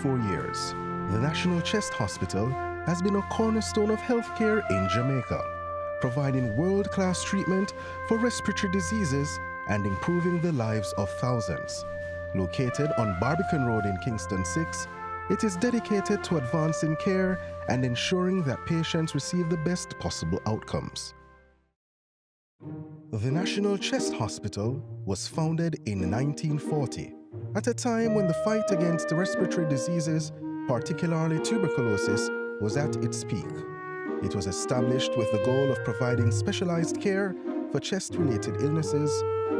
24 years, the National Chest Hospital has been a cornerstone of healthcare in Jamaica, providing world-class treatment for respiratory diseases and improving the lives of thousands. Located on Barbican Road in Kingston 6, it is dedicated to advancing care and ensuring that patients receive the best possible outcomes. The National Chest Hospital was founded in 1940, at a time when the fight against respiratory diseases, particularly tuberculosis, was at its peak. It was established with the goal of providing specialized care for chest-related illnesses,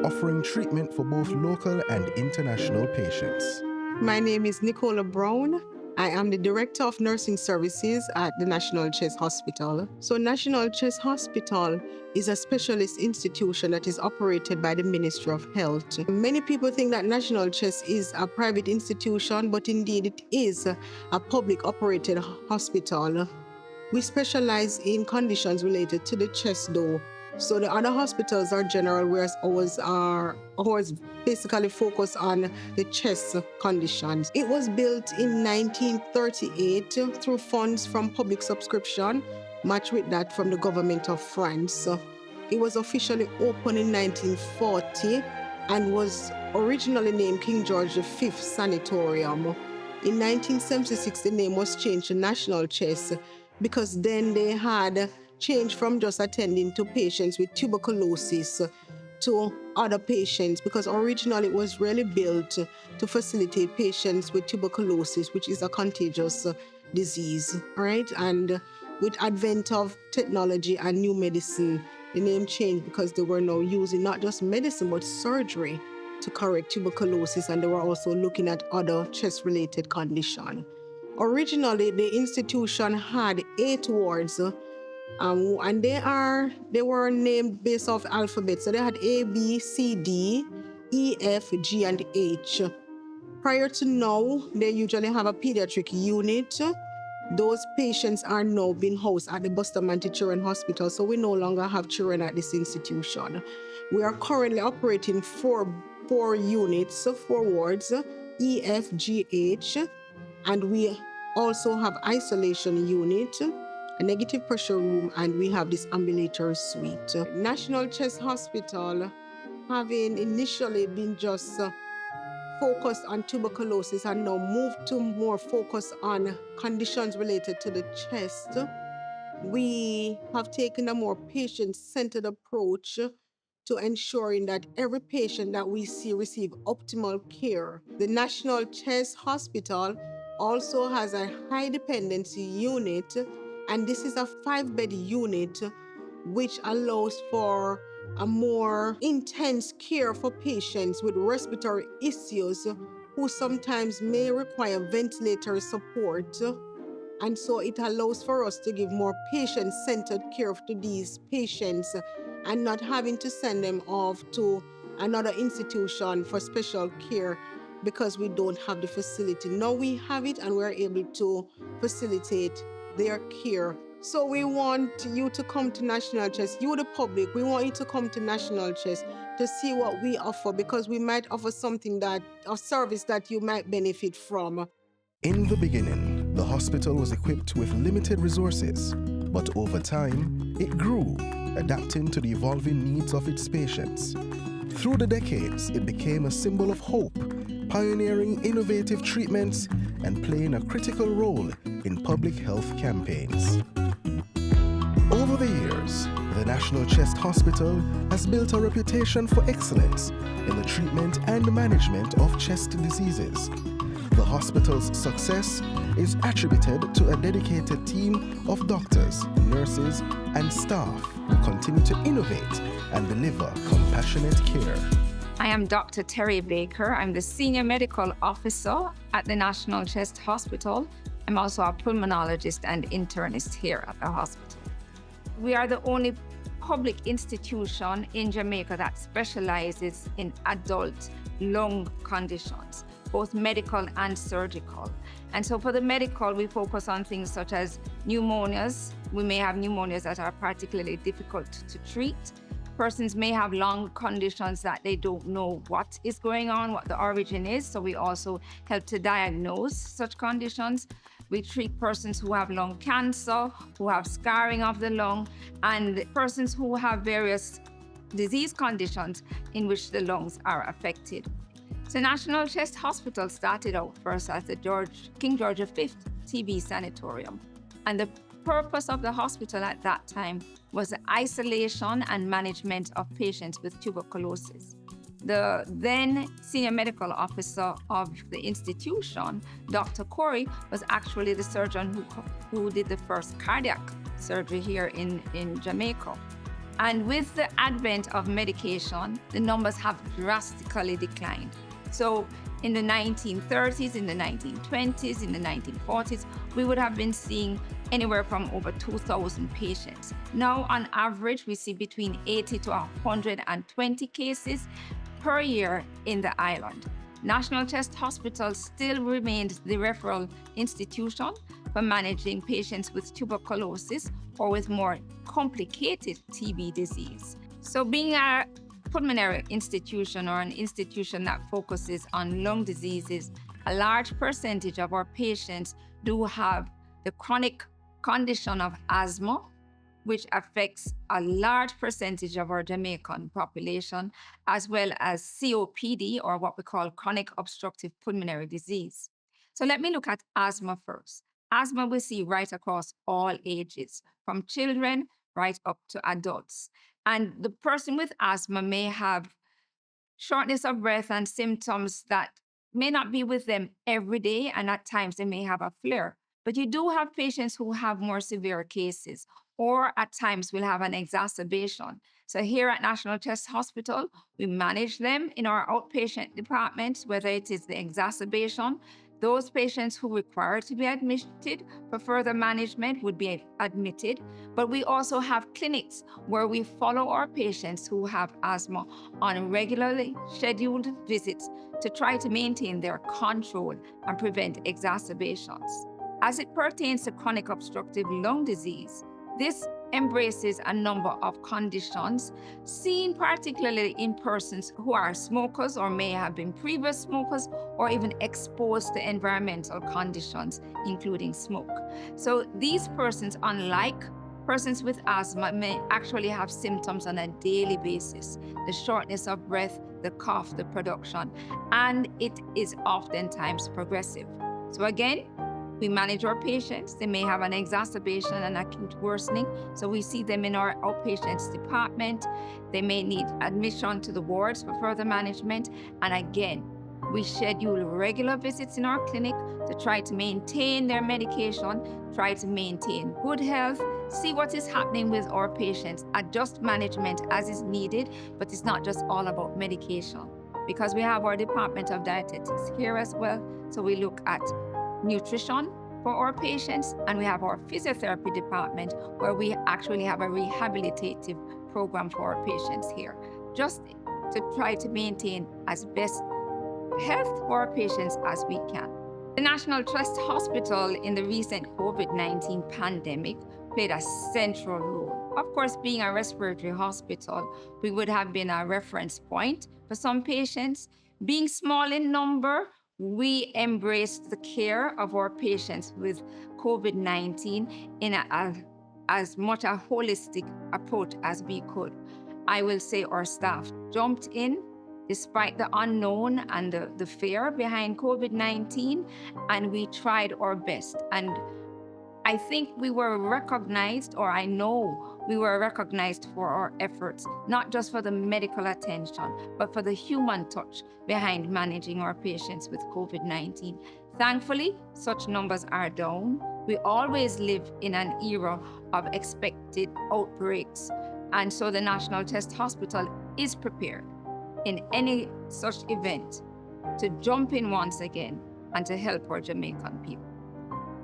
offering treatment for both local and international patients. My name is Nicola Brown. I am the Director of Nursing Services at the National Chest Hospital. So National Chest Hospital is a specialist institution that is operated by the Ministry of Health. Many people think that National Chest is a private institution, but indeed it is a public operated hospital. We specialize in conditions related to the chest though. So the other hospitals are general, whereas ours basically focus on the chest conditions. It was built in 1938 through funds from public subscription, matched with that from the government of France. It was officially opened in 1940 and was originally named King George V Sanatorium. In 1976, the name was changed to National Chest because then they had changed from just attending to patients with tuberculosis to other patients, because originally it was really built to facilitate patients with tuberculosis, which is a contagious disease, right? And with advent of technology and new medicine, the name changed because they were now using not just medicine, but surgery to correct tuberculosis, and they were also looking at other chest-related conditions. Originally, the institution had 8 wards, and they were named based off alphabet. So they had A, B, C, D, E, F, G, and H. Prior to now, they usually have a pediatric unit. Those patients are now being housed at the Bustamante Children's Hospital, so we no longer have children at this institution. We are currently operating four units, 4 wards, E, F, G, H, and we also have isolation unit, a negative pressure room, and we have this ambulatory suite. National Chest Hospital, having initially been just focused on tuberculosis and now moved to more focus on conditions related to the chest, we have taken a more patient-centered approach to ensuring that every patient that we see receive optimal care. The National Chest Hospital also has a high dependency unit, and this is a 5-bed unit which allows for a more intense care for patients with respiratory issues who sometimes may require ventilator support. And so it allows for us to give more patient-centered care to these patients and not having to send them off to another institution for special care because we don't have the facility. Now we have it and we're able to facilitate their care. So we want you to come to National Chest, you the public, we want you to come to National Chest to see what we offer, because we might offer a service that you might benefit from. In the beginning, the hospital was equipped with limited resources, but over time, it grew, adapting to the evolving needs of its patients. Through the decades, it became a symbol of hope, pioneering innovative treatments and playing a critical role in public health campaigns. Over the years, the National Chest Hospital has built a reputation for excellence in the treatment and management of chest diseases. The hospital's success is attributed to a dedicated team of doctors, nurses, and staff who continue to innovate and deliver compassionate care. I am Dr. Terry Baker. I'm the Senior Medical Officer at the National Chest Hospital. I'm also a pulmonologist and internist here at the hospital. We are the only public institution in Jamaica that specializes in adult lung conditions, both medical and surgical. And so for the medical, we focus on things such as pneumonias. We may have pneumonias that are particularly difficult to treat. Persons may have lung conditions that they don't know what is going on, what the origin is. So we also help to diagnose such conditions. We treat persons who have lung cancer, who have scarring of the lung, and persons who have various disease conditions in which the lungs are affected. So National Chest Hospital started out first as the King George V TB Sanatorium. And the purpose of the hospital at that time was the isolation and management of patients with tuberculosis. The then senior medical officer of the institution, Dr. Corey, was actually the surgeon who did the first cardiac surgery here in Jamaica. And with the advent of medication, the numbers have drastically declined. So in the 1930s, in the 1920s, in the 1940s, we would have been seeing anywhere from over 2,000 patients. Now, on average, we see between 80 to 120 cases per year in the island. National Chest Hospital still remains the referral institution for managing patients with tuberculosis or with more complicated TB disease. So being a pulmonary institution or an institution that focuses on lung diseases, a large percentage of our patients do have the chronic condition of asthma, which affects a large percentage of our Jamaican population, as well as COPD, or what we call chronic obstructive pulmonary disease. So let me look at asthma first. Asthma we see right across all ages, from children right up to adults. And the person with asthma may have shortness of breath and symptoms that may not be with them every day, and at times they may have a flare. But you do have patients who have more severe cases, or at times will have an exacerbation. So here at National Chest Hospital, we manage them in our outpatient departments, whether it is the exacerbation. Those patients who require to be admitted for further management would be admitted. But we also have clinics where we follow our patients who have asthma on regularly scheduled visits to try to maintain their control and prevent exacerbations. As it pertains to chronic obstructive lung disease, this embraces a number of conditions seen particularly in persons who are smokers or may have been previous smokers or even exposed to environmental conditions, including smoke. So these persons, unlike persons with asthma, may actually have symptoms on a daily basis: the shortness of breath, the cough, the production, and it is oftentimes progressive. So again, we manage our patients. They may have an exacerbation and acute worsening, so we see them in our outpatients department. They may need admission to the wards for further management. And again, we schedule regular visits in our clinic to try to maintain their medication, try to maintain good health, see what is happening with our patients, adjust management as is needed, but it's not just all about medication, because we have our Department of Dietetics here as well. So we look at nutrition for our patients, and we have our physiotherapy department where we actually have a rehabilitative program for our patients here, just to try to maintain as best health for our patients as we can. The National Chest Hospital in the recent COVID-19 pandemic played a central role. Of course, being a respiratory hospital, we would have been a reference point for some patients. Being small in number, we embraced the care of our patients with COVID-19 in as much a holistic approach as we could. I will say our staff jumped in despite the unknown and the fear behind COVID-19, and we tried our best. And I think we were recognized, or I know we were recognized for our efforts, not just for the medical attention, but for the human touch behind managing our patients with COVID-19. Thankfully, such numbers are down. We always live in an era of expected outbreaks, and so the National Chest Hospital is prepared in any such event to jump in once again and to help our Jamaican people.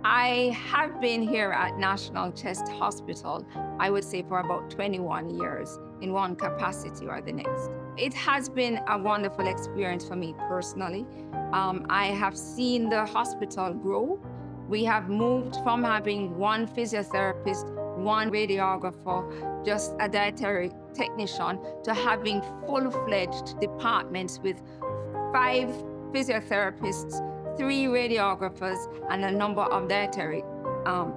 I have been here at National Chest Hospital, I would say, for about 21 years in one capacity or the next. It has been a wonderful experience for me personally. I have seen the hospital grow. We have moved from having one physiotherapist, one radiographer, just a dietary technician, to having full-fledged departments with 5 physiotherapists, 3 radiographers, and a number of dietary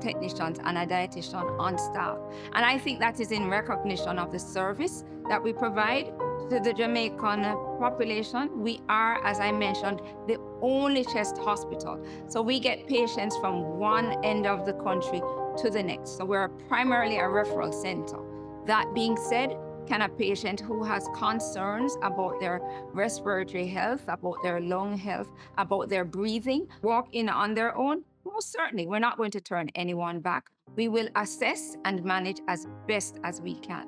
technicians and a dietitian on staff. And I think that is in recognition of the service that we provide to the Jamaican population. We are, as I mentioned, the only chest hospital. So we get patients from one end of the country to the next. So we're primarily a referral center. That being said, can a patient who has concerns about their respiratory health, about their lung health, about their breathing, walk in on their own? Most certainly, we're not going to turn anyone back. We will assess and manage as best as we can.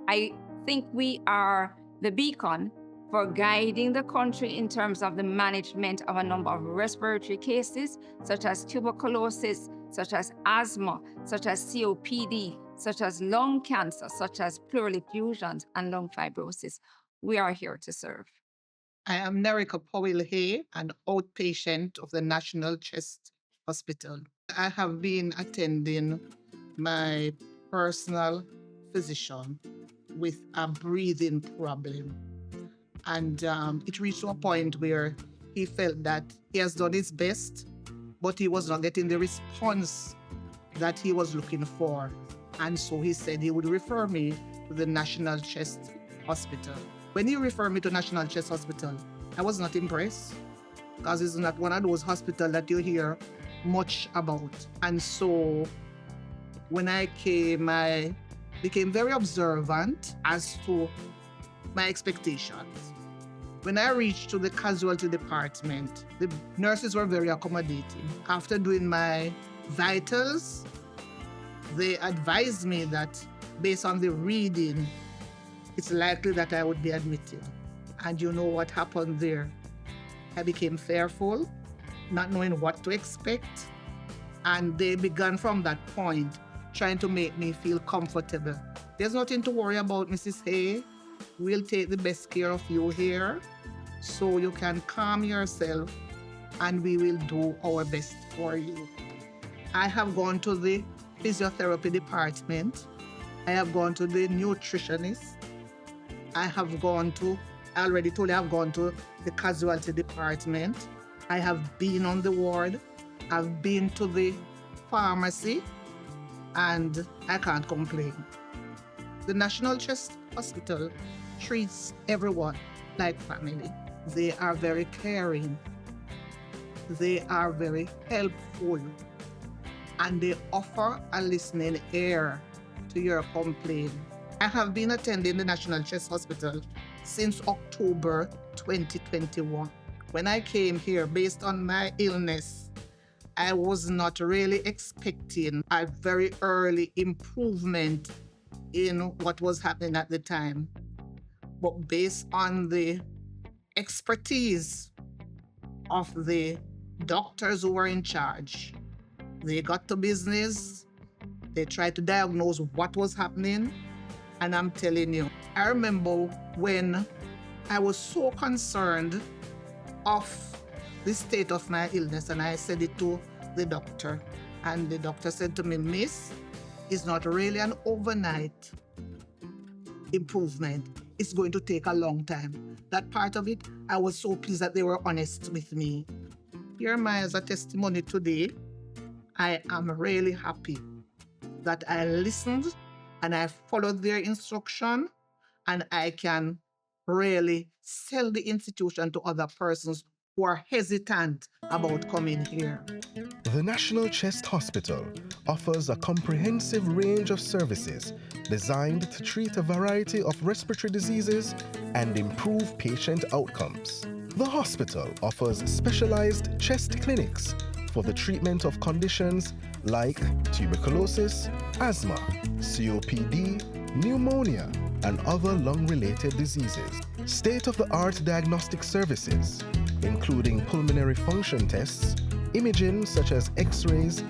I think we are the beacon for guiding the country in terms of the management of a number of respiratory cases, such as tuberculosis, such as asthma, such as COPD, such as lung cancer, such as pleural effusions and lung fibrosis. We are here to serve. I am Nerika Powell-Hay, an outpatient of the National Chest Hospital. I have been attending my personal physician with a breathing problem. And it reached to a point where he felt that he has done his best, but he was not getting the response that he was looking for. And so he said he would refer me to the National Chest Hospital. When he referred me to National Chest Hospital, I was not impressed, because it's not one of those hospitals that you hear much about. And so when I came, I became very observant as to my expectations. When I reached to the casualty department, the nurses were very accommodating. After doing my vitals, they advised me that based on the reading, it's likely that I would be admitted. And you know what happened there? I became fearful, not knowing what to expect. And they began from that point trying to make me feel comfortable. There's nothing to worry about, Mrs. Hay. We'll take the best care of you here, so you can calm yourself and we will do our best for you. I have gone to the physiotherapy department. I have gone to the nutritionist. I already told you I've gone to the casualty department. I have been on the ward. I've been to the pharmacy, and I can't complain. The National Chest Hospital treats everyone like family. They are very caring. They are very helpful. And they offer a listening ear to your complaint. I have been attending the National Chest Hospital since October 2021. When I came here, based on my illness, I was not really expecting a very early improvement in what was happening at the time. But based on the expertise of the doctors who were in charge, they got to business. They tried to diagnose what was happening. And I'm telling you, I remember when I was so concerned of the state of my illness, and I said it to the doctor. And the doctor said to me, "Miss, it's not really an overnight improvement. It's going to take a long time." That part of it, I was so pleased that they were honest with me. Here am I as a testimony today. I am really happy that I listened and I followed their instruction, and I can really sell the institution to other persons who are hesitant about coming here. The National Chest Hospital offers a comprehensive range of services designed to treat a variety of respiratory diseases and improve patient outcomes. The hospital offers specialized chest clinics for the treatment of conditions like tuberculosis, asthma, COPD, pneumonia, and other lung-related diseases. State-of-the-art diagnostic services, including pulmonary function tests, imaging such as X-rays,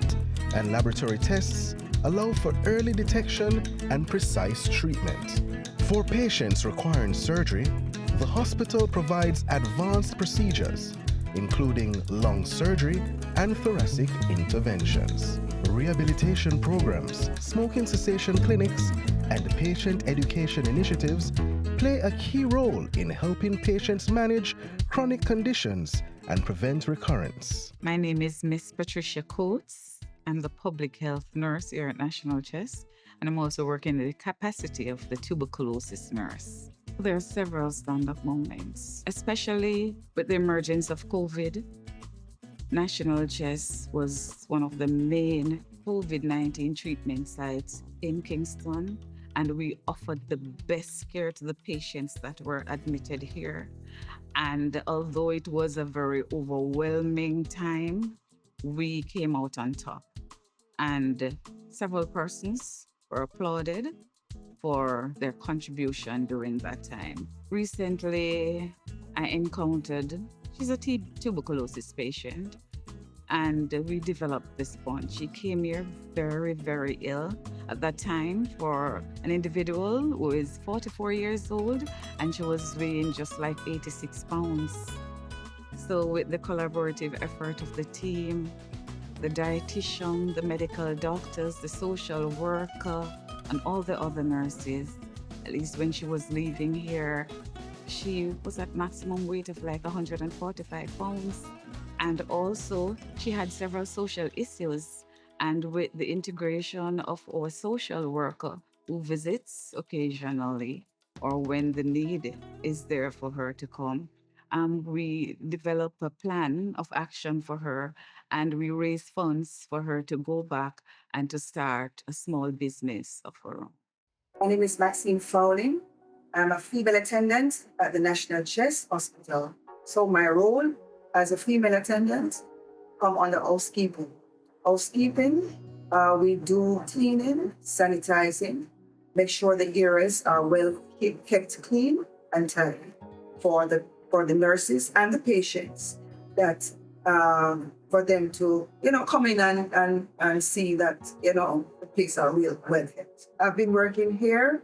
and laboratory tests, allow for early detection and precise treatment. For patients requiring surgery, the hospital provides advanced procedures, including lung surgery and thoracic interventions. Rehabilitation programs, smoking cessation clinics, and patient education initiatives play a key role in helping patients manage chronic conditions and prevent recurrence. My name is Miss Patricia Coates. I'm the public health nurse here at National Chest, and I'm also working in the capacity of the tuberculosis nurse. There are several stand-up moments, especially with the emergence of COVID. National Chest was one of the main COVID-19 treatment sites in Kingston, and we offered the best care to the patients that were admitted here. And although it was a very overwhelming time, we came out on top. And several persons were applauded for their contribution during that time. Recently, I encountered, she's a tuberculosis patient, and we developed this bond. She came here very, very ill at that time for an individual who is 44 years old, and she was weighing just like 86 pounds. So with the collaborative effort of the team, the dietitian, the medical doctors, the social worker, and all the other nurses, at least when she was leaving here, she was at maximum weight of like 145 pounds. And also, she had several social issues. And with the integration of our social worker who visits occasionally or when the need is there for her to come, we develop a plan of action for her, and we raise funds for her to go back and to start a small business of her own. My name is Maxine Fowling. I'm a female attendant at the National Chest Hospital. So my role as a female attendant come under housekeeping. Housekeeping, we do cleaning, sanitizing, make sure the areas are well kept clean and tidy for the nurses and the patients, that for them to come in and see that the place are real well kept. I've been working here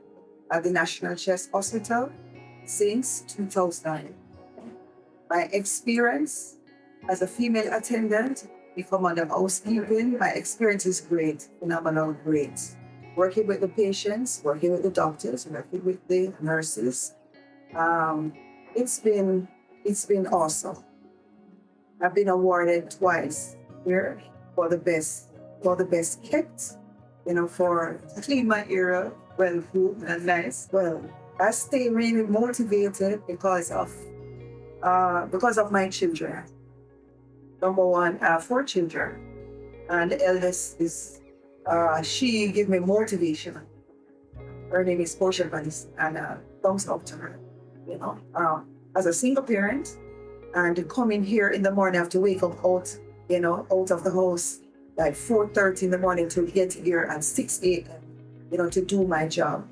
at the National Chest Hospital since 2009. My experience as a female attendant, we come under housekeeping. My experience is great, phenomenal, great. Working with the patients, working with the doctors, working with the nurses. It's been awesome. I've been awarded twice here for the best kept, for clean my area, well food and nice. Well, I stay really motivated because of my children. Number one, I have 4 children, and the eldest is she give me motivation. Her name is Portia Vanis, and thumbs up to her. As a single parent, and coming here in the morning, I have to wake up out of the house like 4:30 in the morning to get here at 6 a.m. To do my job.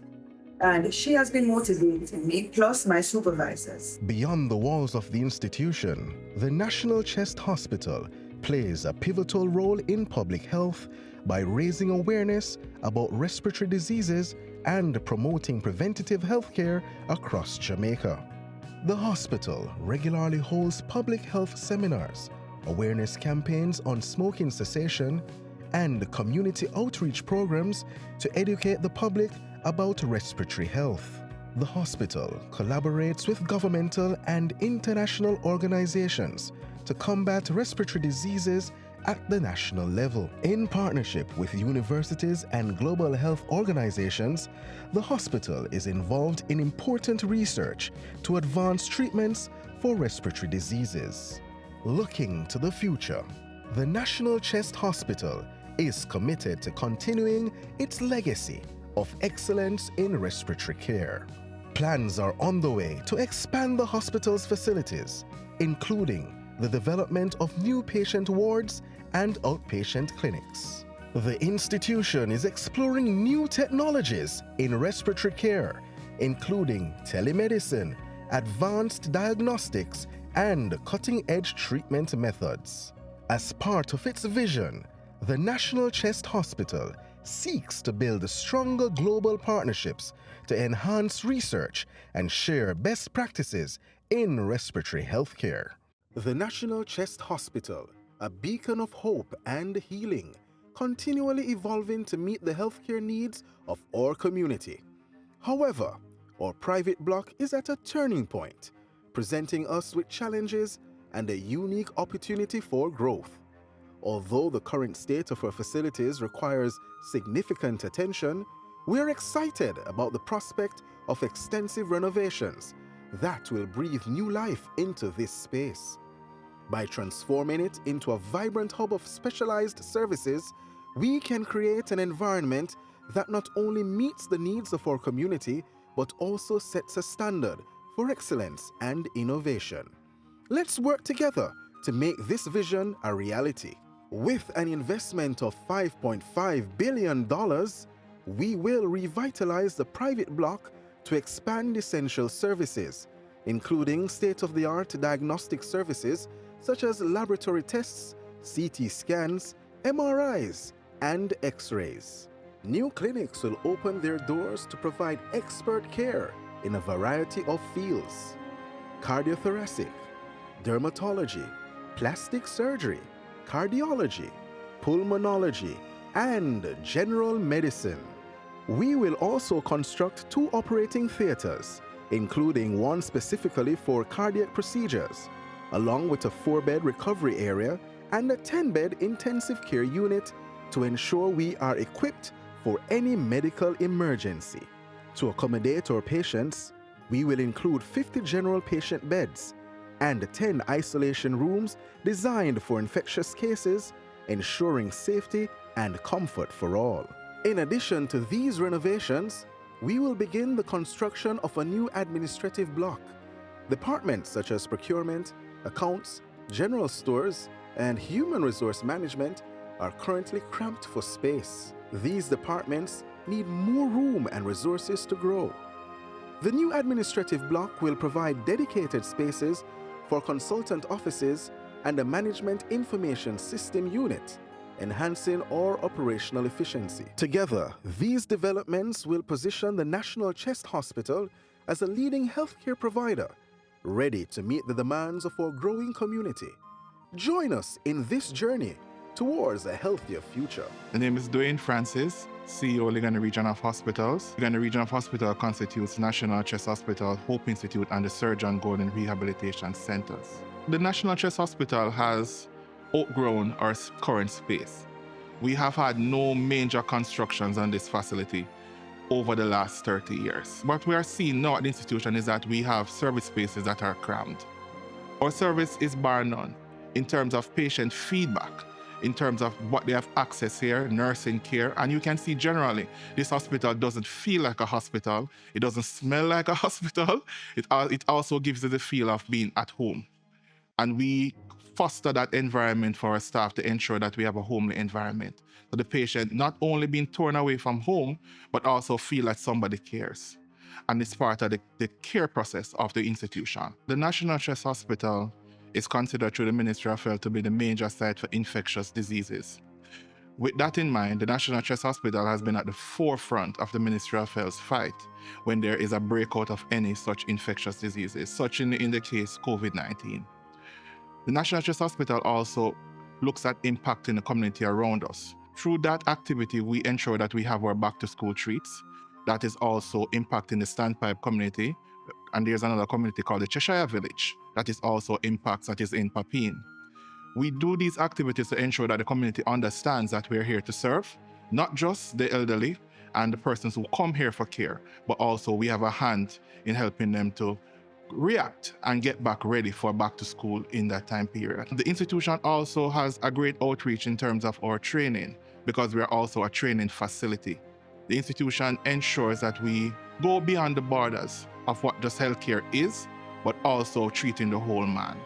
And she has been motivating me, plus my supervisors. Beyond the walls of the institution, the National Chest Hospital plays a pivotal role in public health by raising awareness about respiratory diseases and promoting preventative health care across Jamaica. The hospital regularly holds public health seminars, awareness campaigns on smoking cessation, and community outreach programs to educate the public about respiratory health. The hospital collaborates with governmental and international organizations to combat respiratory diseases at the national level. In partnership with universities and global health organizations, the hospital is involved in important research to advance treatments for respiratory diseases. Looking to the future, the National Chest Hospital is committed to continuing its legacy of excellence in respiratory care. Plans are on the way to expand the hospital's facilities, including the development of new patient wards and outpatient clinics. The institution is exploring new technologies in respiratory care, including telemedicine, advanced diagnostics, and cutting-edge treatment methods. As part of its vision, the National Chest Hospital seeks to build stronger global partnerships to enhance research and share best practices in respiratory healthcare. The National Chest Hospital, a beacon of hope and healing, continually evolving to meet the healthcare needs of our community. However, our private block is at a turning point, presenting us with challenges and a unique opportunity for growth. Although the current state of our facilities requires significant attention, we're excited about the prospect of extensive renovations that will breathe new life into this space. By transforming it into a vibrant hub of specialized services, we can create an environment that not only meets the needs of our community, but also sets a standard for excellence and innovation. Let's work together to make this vision a reality. With an investment of $5.5 billion, we will revitalize the private block to expand essential services, including state-of-the-art diagnostic services such as laboratory tests, CT scans, MRIs, and X-rays. New clinics will open their doors to provide expert care in a variety of fields: cardiothoracic, dermatology, plastic surgery, cardiology, pulmonology, and general medicine. We will also construct 2 operating theaters, including one specifically for cardiac procedures, along with a 4-bed recovery area and a 10-bed intensive care unit to ensure we are equipped for any medical emergency. To accommodate our patients, we will include 50 general patient beds and 10 isolation rooms designed for infectious cases, ensuring safety and comfort for all. In addition to these renovations, we will begin the construction of a new administrative block. Departments such as procurement, accounts, general stores, and human resource management are currently cramped for space. These departments need more room and resources to grow. The new administrative block will provide dedicated spaces for consultant offices and a management information system unit, enhancing our operational efficiency. Together, these developments will position the National Chest Hospital as a leading healthcare provider, ready to meet the demands of our growing community. Join us in this journey towards a healthier future. The name is Dwayne Francis, CEO, Ligonier Region of Hospitals. Ligonier Region of Hospital constitutes National Chest Hospital, Hope Institute, and the Sir John Gordon Rehabilitation Centers. The National Chest Hospital has outgrown our current space. We have had no major constructions on this facility over the last 30 years. What we are seeing now at the institution is that we have service spaces that are crammed. Our service is bar none in terms of patient feedback, in terms of what they have access here, nursing care, and you can see generally, this hospital doesn't feel like a hospital, it doesn't smell like a hospital, it also gives you the feel of being at home. And we foster that environment for our staff to ensure that we have a homely environment. So the patient not only being torn away from home, but also feel that somebody cares. And it's part of the care process of the institution. The National Chest Hospital is considered through the Ministry of Health to be the major site for infectious diseases. With that in mind, the National Chest Hospital has been at the forefront of the Ministry of Health's fight when there is a breakout of any such infectious diseases, such in the case COVID-19. The National Chest Hospital also looks at impacting the community around us. Through that activity, we ensure that we have our back-to-school treats. That is also impacting the Standpipe community. And there's another community called the Cheshire Village that is also impacts that is in Papine. We do these activities to ensure that the community understands that we're here to serve, not just the elderly and the persons who come here for care, but also we have a hand in helping them to react and get back ready for back to school in that time period. The institution also has a great outreach in terms of our training, because we are also a training facility. The institution ensures that we go beyond the borders of what just healthcare is, but also treating the whole man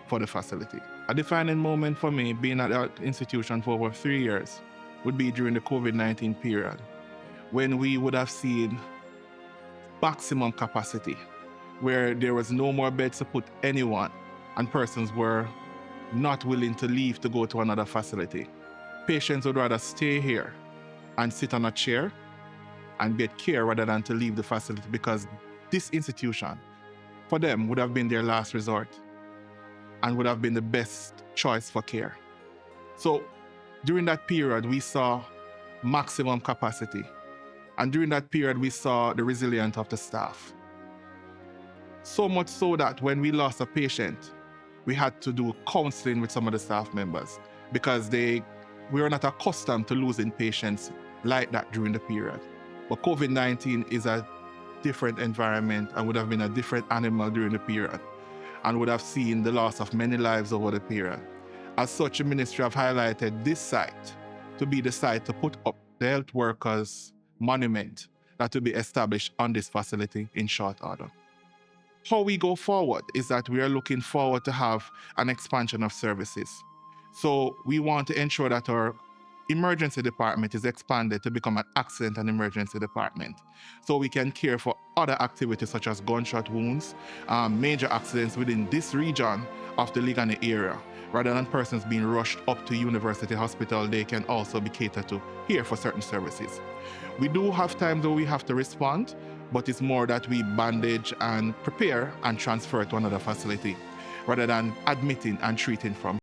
for the facility. A defining moment for me, being at the institution for over 3 years, would be during the COVID-19 period, when we would have seen maximum capacity, where there was no more beds to put anyone, and persons were not willing to leave to go to another facility. Patients would rather stay here and sit on a chair and get care rather than to leave the facility, because this institution, for them, would have been their last resort and would have been the best choice for care. So During that period, we saw maximum capacity. And during that period, we saw the resilience of the staff. So much so that when we lost a patient, we had to do counseling with some of the staff members because we were not accustomed to losing patients like that during the period. But COVID-19 is a different environment and would have been a different animal during the period and would have seen the loss of many lives over the period. As such, the ministry have highlighted this site to be the site to put up the health workers' monument that will be established on this facility in short order. How we go forward is that we are looking forward to have an expansion of services. So we want to ensure that our emergency department is expanded to become an accident and emergency department. So we can care for other activities such as gunshot wounds, major accidents within this region of the Ligani area. Rather than persons being rushed up to University Hospital, they can also be catered to here for certain services. We do have times where we have to respond, but it's more that we bandage and prepare and transfer to another facility rather than admitting and treating from